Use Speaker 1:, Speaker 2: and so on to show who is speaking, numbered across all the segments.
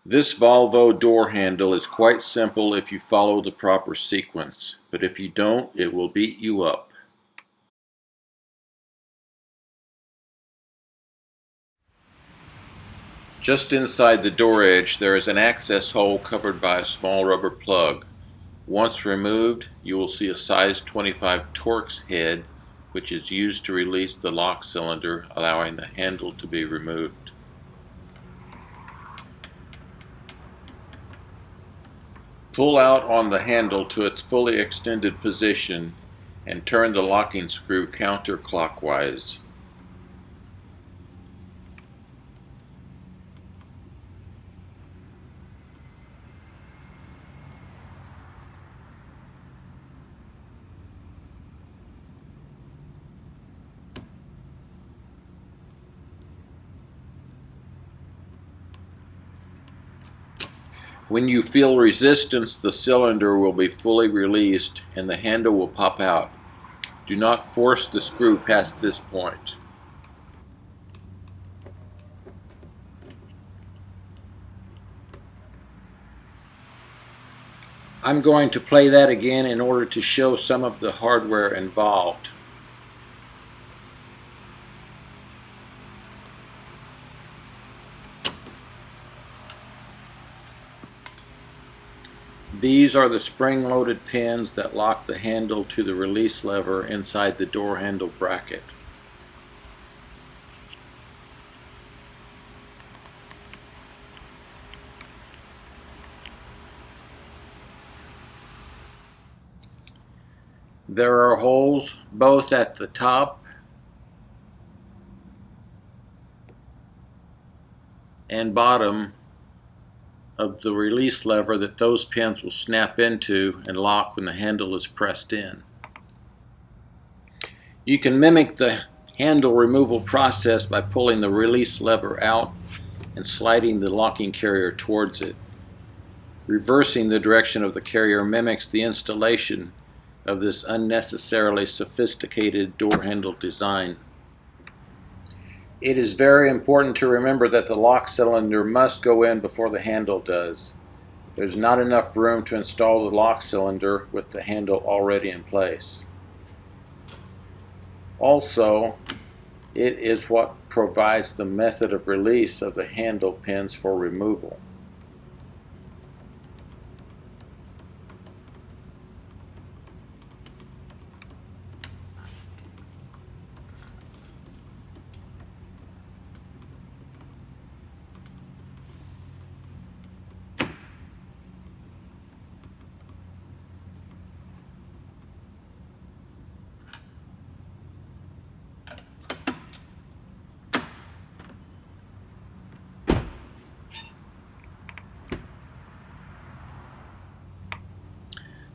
Speaker 1: This Volvo door handle is quite simple if you follow the proper sequence, but if you don't, it will beat you up. Just inside the door edge there is an access hole covered by a small rubber plug. Once removed, you will see a size 25 Torx head, which is used to release the lock cylinder, allowing the handle to be removed. Pull out on the handle to its fully extended position and turn the locking screw counterclockwise. When you feel resistance, the cylinder will be fully released and the handle will pop out. Do not force the screw past this point. I'm going to play that again in order to show some of the hardware involved. These are the spring-loaded pins that lock the handle to the release lever inside the door handle bracket. There are holes both at the top and bottom of the release lever that those pins will snap into and lock when the handle is pressed in. You can mimic the handle removal process by pulling the release lever out and sliding the locking carrier towards it. Reversing the direction of the carrier mimics the installation of this unnecessarily sophisticated door handle design. It is very important to remember that the lock cylinder must go in before the handle does. There's not enough room to install the lock cylinder with the handle already in place. Also, it is what provides the method of release of the handle pins for removal.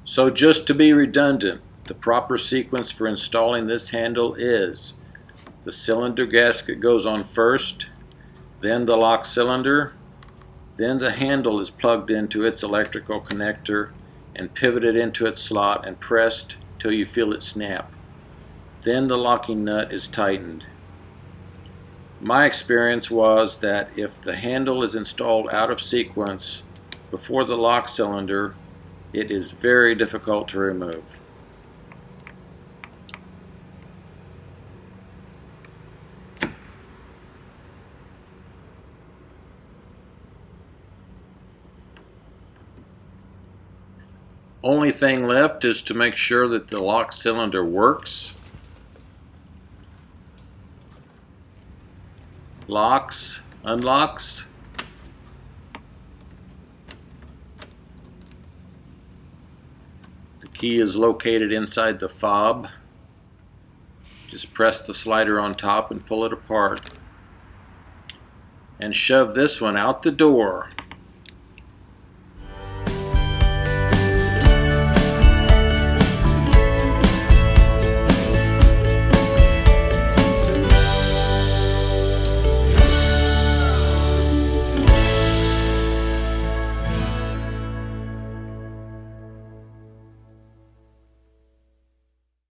Speaker 1: So just to be redundant, the proper sequence for installing this handle is: the cylinder gasket goes on first, then the lock cylinder, then the handle is plugged into its electrical connector and pivoted into its slot and pressed till you feel it snap. Then the locking nut is tightened. My experience was that if the handle is installed out of sequence before the lock cylinder, it is very difficult to remove. Only thing left is to make sure that the lock cylinder works. Locks, unlocks. The key is located inside the fob. Just press the slider on top and pull it apart. And shove this one out the door.